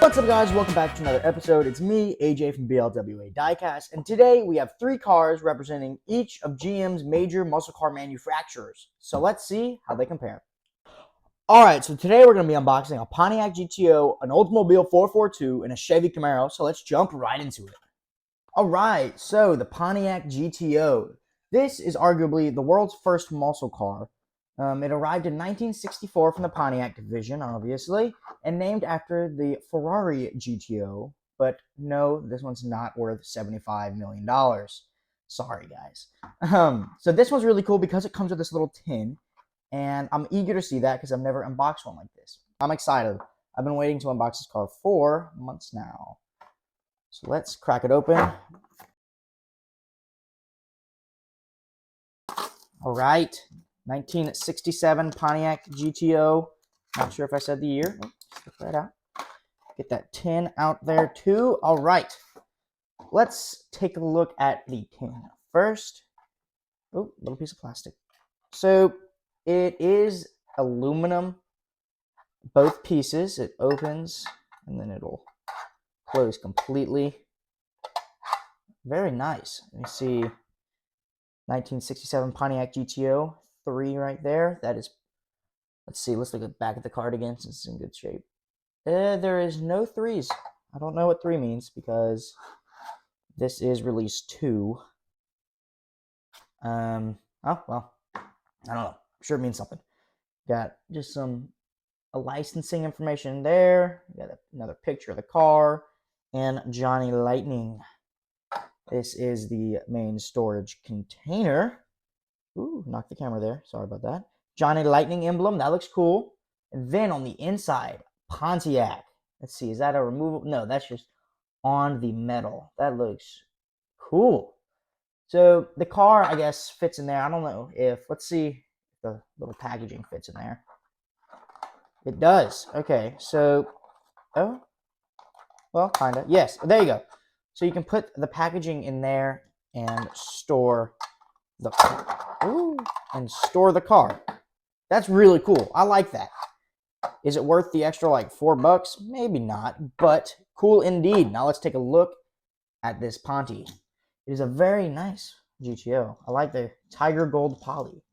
What's up, guys? Welcome back to another episode. It's me, AJ from BLWA Diecast, and today we have 3 cars representing each of GM's major muscle car manufacturers. So let's see how they compare. Alright, so today we're going to be unboxing a Pontiac GTO, an Oldsmobile 442, and a Chevy Camaro, so let's jump right into it. Alright, so the Pontiac GTO. This is arguably the world's first muscle car. It arrived in 1964 from the Pontiac division, obviously, and named after the Ferrari GTO, but no, this one's not worth $75 million. Sorry, guys. So this one's really cool because it comes with this little tin, and I'm eager to see that because I've never unboxed one like this. I'm excited. I've been waiting to unbox this car for 4 months now. So let's crack it open. All right. 1967 Pontiac GTO. Not sure if I said the year. Slip that out. Get that tin out there too. All right. Let's take a look at the tin first. Oh, little piece of plastic. So it is aluminum. Both pieces. It opens and then it'll close completely. Very nice. Let me see. 1967 Pontiac GTO. 3 right there. That is, let's see, let's look at the back of the card again since it's in good shape. There is no 3s. I don't know what 3 means because this is release 2. Oh, well, I don't know. I'm sure it means something. Got just a licensing information there. Got another picture of the car and Johnny Lightning. This is the main storage container. Ooh, knocked the camera there. Sorry about that. Johnny Lightning emblem. That looks cool. And then on the inside, Pontiac. Let's see. Is that a removable? No, that's just on the metal. That looks cool. So the car, I guess, fits in there. I don't know if, let's see if the little packaging fits in there. It does. Okay, so, oh, well, kind of. Yes, there you go. So you can put the packaging in there and store the car. That's really cool. I like that. Is it worth the extra like $4? Maybe not, but cool indeed. Now let's take a look at this Ponty. It is a very nice GTO. I like the tiger gold poly.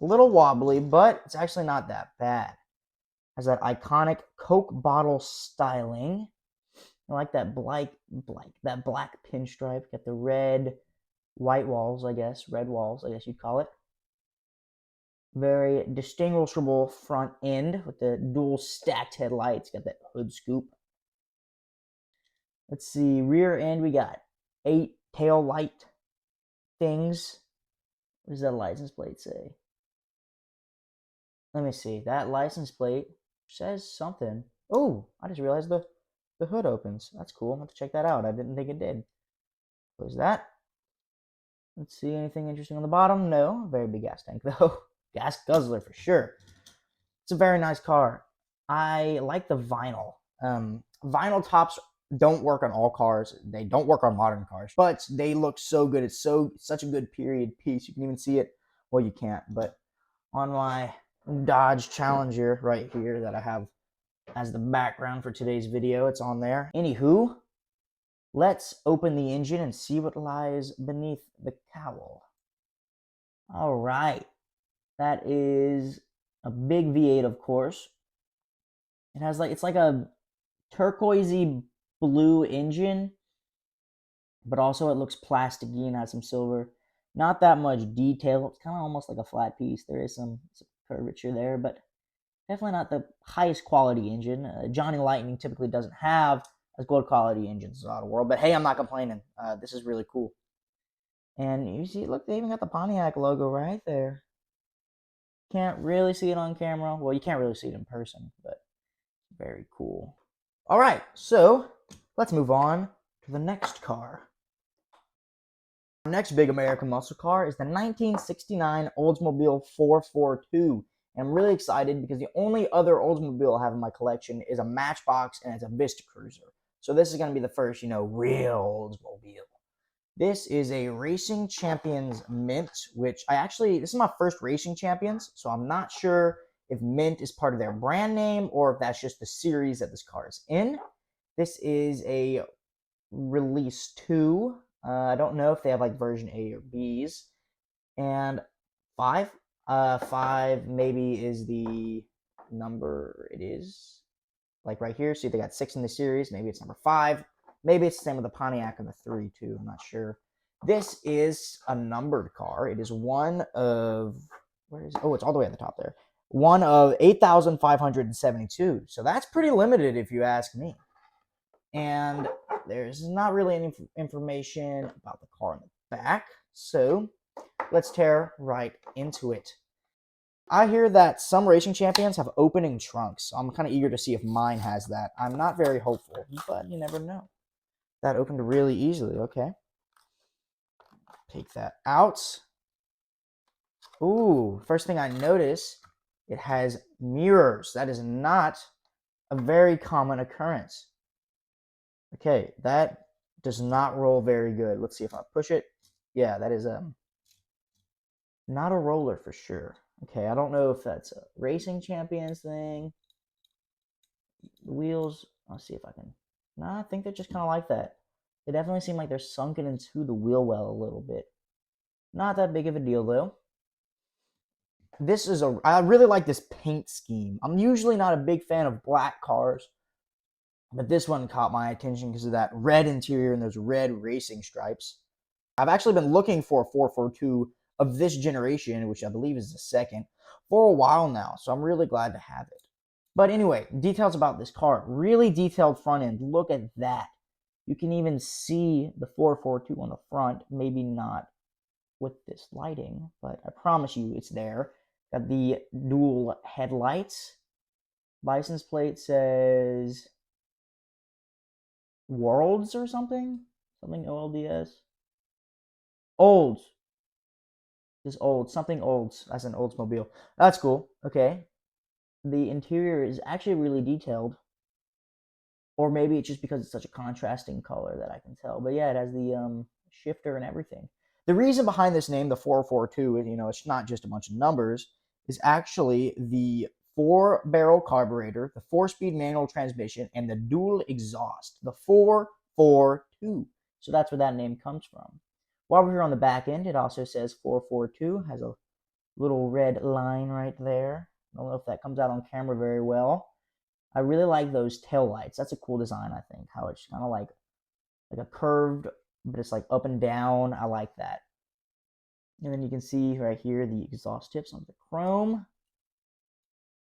A little wobbly, but it's actually not that bad. Has that iconic Coke bottle styling. I like that black pinstripe. Got the red, white walls, I guess. Red walls, I guess you'd call it. Very distinguishable front end with the dual stacked headlights. Got that hood scoop. Let's see. Rear end, we got 8 tail light things. What does that license plate say? Let me see. That license plate says something. Oh, I just realized the hood opens. That's cool. I'm going to check that out. I didn't think it did. Close that. Let's see, anything interesting on the bottom? No. Very big gas tank, though. Gas guzzler for sure. It's a very nice car. I like the vinyl. Vinyl tops don't work on all cars. They don't work on modern cars, but they look so good. It's such a good period piece. You can even see it. Well, you can't, but on my Dodge Challenger right here that I have as the background for today's video, it's on there. Anywho, let's open the engine and see what lies beneath the cowl. All right. That is a big V8, of course. It has it's like a turquoisey blue engine, but also it looks plasticky and has some silver. Not that much detail. It's kind of almost like a flat piece. There is some curvature there, but definitely not the highest quality engine. Johnny Lightning typically doesn't have as good quality engines as Autoworld, but hey, I'm not complaining. This is really cool. And you see, look, they even got the Pontiac logo right there. Can't really see it on camera. Well, you can't really see it in person, but very cool. All right, so let's move on to the next car. Our next big American muscle car is the 1969 Oldsmobile 442. And I'm really excited because the only other Oldsmobile I have in my collection is a Matchbox, and it's a Vista Cruiser. So this is going to be the first, real Oldsmobile. This is a Racing Champions Mint, which this is my first Racing Champions, so I'm not sure if Mint is part of their brand name or if that's just the series that this car is in. This is a release 2. I don't know if they have like version A or B's. And 5. 5 maybe is the number it is. Like right here. See, they got 6 in the series. Maybe it's number 5. Maybe it's the same with the Pontiac and the 3 too. I'm not sure. This is a numbered car. It is one of, where is it? Oh, it's all the way at the top there. One of 8,572. So that's pretty limited if you ask me. And there's not really any information about the car in the back. So let's tear right into it. I hear that some racing champions have opening trunks. So I'm kind of eager to see if mine has that. I'm not very hopeful, but you never know. That opened really easily. Okay. Take that out. Ooh, first thing I notice, it has mirrors. That is not a very common occurrence. Okay, that does not roll very good. Let's see if I push it. Yeah, that is not a roller for sure. Okay, I don't know if that's a racing champions thing. The wheels, I'll see if I can. Nah, I think they're just kind of like that. They definitely seem like they're sunken into the wheel well a little bit. Not that big of a deal though. I really like this paint scheme. I'm usually not a big fan of black cars, but this one caught my attention because of that red interior and those red racing stripes. I've actually been looking for a 442 of this generation, which I believe is the second, for a while now, so I'm really glad to have it. But anyway, details about this car. Really detailed front end. Look at that. You can even see the 442 on the front. Maybe not with this lighting, but I promise you it's there. Got the dual headlights. License plate says Worlds or something? Something OLDS. Olds. This old. Something Olds. As an Oldsmobile. That's cool. Okay. The interior is actually really detailed. Or maybe it's just because it's such a contrasting color that I can tell. But yeah, it has the shifter and everything. The reason behind this name, the 442, it's not just a bunch of numbers, is actually the 4-barrel carburetor, the 4-speed manual transmission, and the dual exhaust, the 442. So that's where that name comes from. While we're here on the back end, it also says 442, has a little red line right there. I don't know if that comes out on camera very well. I really like those tail lights. That's a cool design, I think, how it's kind of like a curved, but it's like up and down. I like that. And then you can see right here the exhaust tips on the chrome.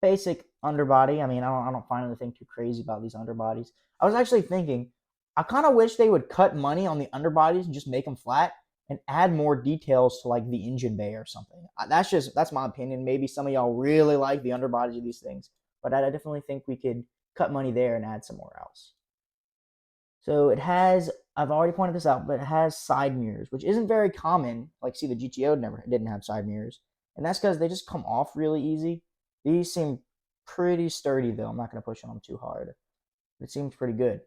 Basic underbody. I mean, I don't find anything too crazy about these underbodies. I was actually thinking, I kind of wish they would cut money on the underbodies and just make them flat and add more details to like the engine bay or something. That's my opinion. Maybe some of y'all really like the underbodies of these things, but I definitely think we could cut money there and add somewhere else. So it has, I've already pointed this out, but it has side mirrors, which isn't very common. Like, see, the GTO didn't have side mirrors. And that's because they just come off really easy. These seem pretty sturdy, though. I'm not going to push on them too hard. It seems pretty good.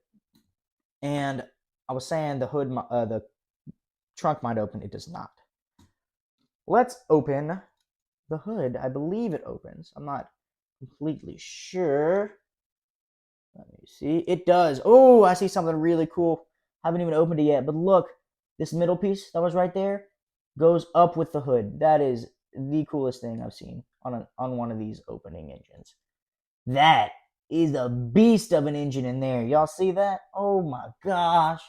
And I was saying the trunk might open. It does not. Let's open the hood. I believe it opens. I'm not completely sure. Let me see. It does. Oh, I see something really cool. Haven't even opened it yet. But look, this middle piece that was right there goes up with the hood. That is the coolest thing I've seen on one of these opening engines. That is a beast of an engine in there. Y'all see that? Oh my gosh.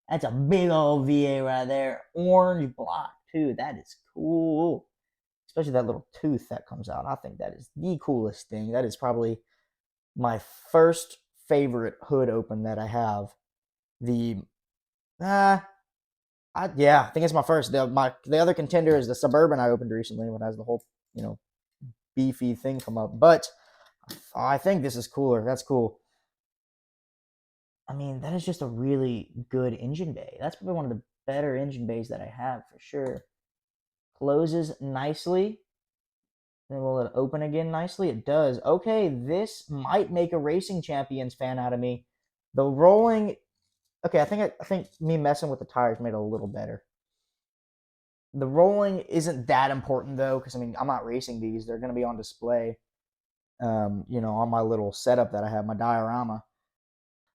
That's a big old V8 right there. Orange block too. That is cool. Especially that little tooth that comes out. I think that is the coolest thing. That is probably my first favorite hood open that I have. I think it's my first. The other contender is the Suburban I opened recently, when has the whole beefy thing come up. But I think this is cooler. That's cool. I mean, that is just a really good engine bay. That's probably one of the better engine bays that I have for sure. Closes nicely. Then will it open again nicely? It does. Okay, this might make a Racing Champions fan out of me. The rolling. Okay, I think me messing with the tires made it a little better. The rolling isn't that important though, because I mean I'm not racing these. They're going to be on display, on my little setup that I have, my diorama.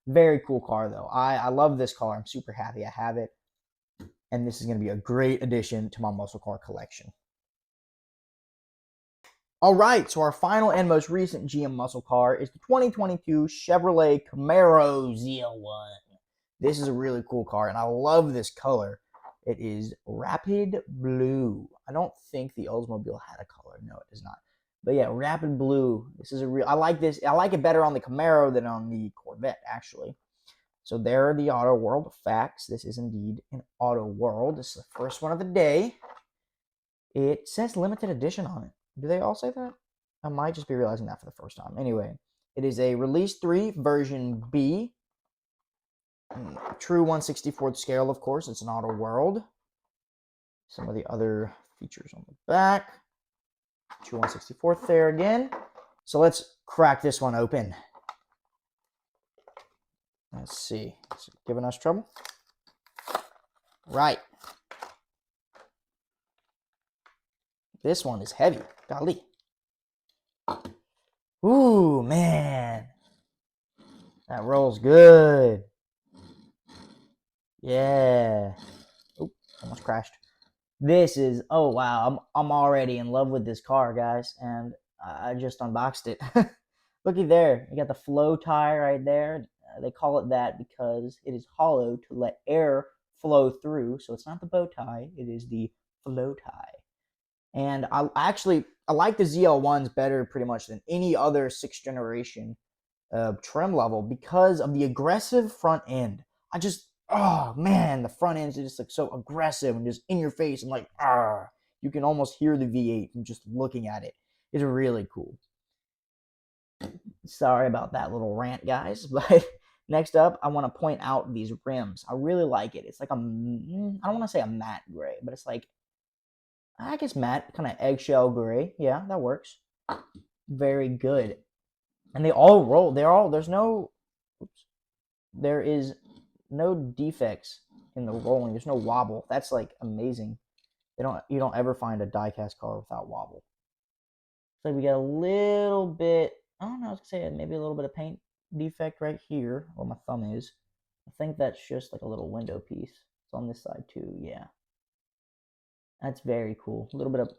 Very cool car, though. I love this car. I'm super happy I have it. And this is going to be a great addition to my muscle car collection. All right, so our final and most recent GM muscle car is the 2022 Chevrolet Camaro ZL1. This is a really cool car, and I love this color. It is rapid blue. I don't think the Oldsmobile had a color. No, it does not. But yeah, rapid blue. This is a real. I like this. I like it better on the Camaro than on the Corvette, actually. So there are the Autoworld facts. This is indeed an Autoworld. This is the first one of the day. It says limited edition on it. Do they all say that? I might just be realizing that for the first time. Anyway, it is a Release 3 version B. True 1/64th scale, of course. It's an Autoworld. Some of the other features on the back. True 1/64th there again. So let's crack this one open. Let's see. Is it giving us trouble? Right. This one is heavy. Golly. Ooh, man. That rolls good. Yeah. Oop, almost crashed. This is, oh wow, I'm already in love with this car, guys, and I just unboxed it. Looky there, you got the flow tie right there. They call it that because it is hollow to let air flow through, so it's not the bow tie, it is the flow tie. And I like the ZL1s better pretty much than any other 6th generation trim level because of the aggressive front end. Oh man, the front ends are just like so aggressive and just in your face and like, you can almost hear the V8 from just looking at it. It's really cool. Sorry about that little rant, guys, but next up, I want to point out these rims. I really like it. It's like I don't want to say a matte gray, but it's like, I guess matte, kind of eggshell gray. Yeah, that works. Very good. And they all roll. There is no defects in the rolling. There's no wobble. That's like amazing. You don't ever find a diecast car without wobble. So we got a little bit, I don't know, I was gonna say maybe a little bit of paint defect right here where my thumb is. I think that's just like a little window piece. It's on this side too, yeah. That's very cool. A little bit of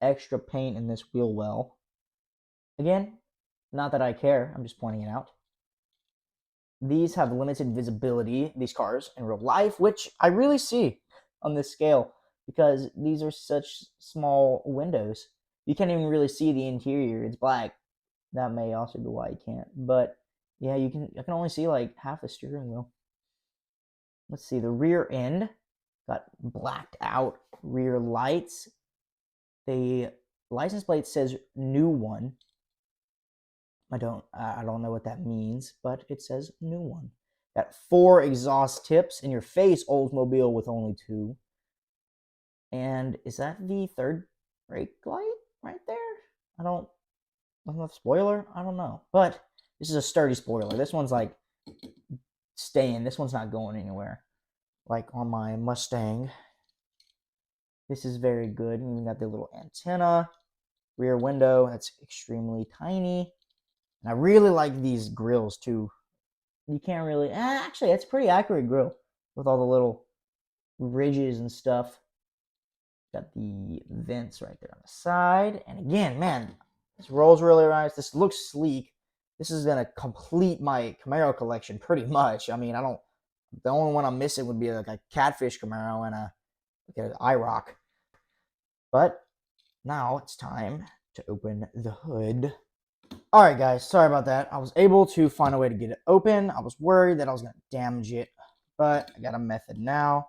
extra paint in this wheel well. Again, not that I care, I'm just pointing it out. These have limited visibility, these cars, in real life, which I really see on this scale because these are such small windows. You can't even really see the interior. It's black. That may also be why you can't. But yeah, I can only see like half the steering wheel. Let's see, the rear end got blacked out rear lights. The license plate says new one. I don't know what that means, but it says new one. Got 4 exhaust tips in your face, Oldsmobile with only 2. And is that the third brake light right there? I don't know. Spoiler? I don't know. But this is a sturdy spoiler. This one's like staying. This one's not going anywhere. Like on my Mustang. This is very good. And you got the little antenna. Rear window. That's extremely tiny. And I really like these grills too. You can't really, actually, it's a pretty accurate grill with all the little ridges and stuff. Got the vents right there on the side. And again, man, this rolls really nice. This looks sleek. This is going to complete my Camaro collection pretty much. I mean, the only one I'm missing would be like a catfish Camaro and an IROC. But now it's time to open the hood. Alright guys, sorry about that. I was able to find a way to get it open. I was worried that I was going to damage it, but I got a method now.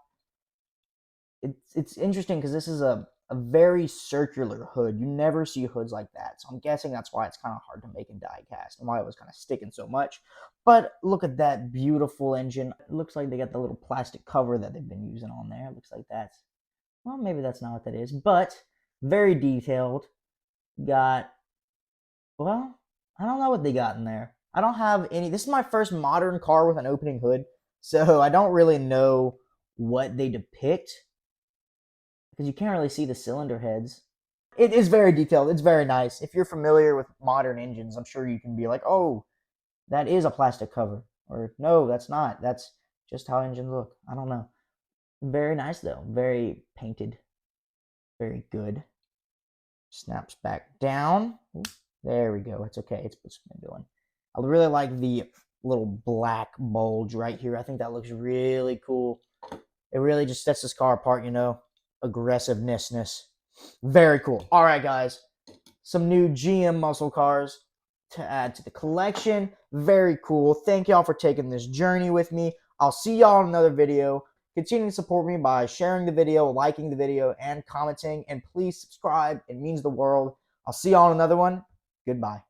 It's interesting because this is a very circular hood. You never see hoods like that, so I'm guessing that's why it's kind of hard to make in diecast and why it was kind of sticking so much. But look at that beautiful engine. It looks like they got the little plastic cover that they've been using on there. It looks like that's, well, maybe that's not what that is, but very detailed. Got, well, I don't know what they got in there. I don't have any. This is my first modern car with an opening hood, so I don't really know what they depict because you can't really see the cylinder heads. It is very detailed. It's very nice. If you're familiar with modern engines, I'm sure you can be like, oh, that is a plastic cover. Or no, that's not. That's just how engines look. I don't know. Very nice though. Very painted. Very good. Snaps back down. Ooh, there we go. It's okay. It's been doing. I really like the little black bulge right here. I think that looks really cool. It really just sets this car apart, you know. Aggressiveness. Very cool. All right, guys. Some new GM muscle cars to add to the collection. Very cool. Thank y'all for taking this journey with me. I'll see y'all in another video. Continue to support me by sharing the video, liking the video, and commenting. And please subscribe. It means the world. I'll see y'all in another one. Goodbye.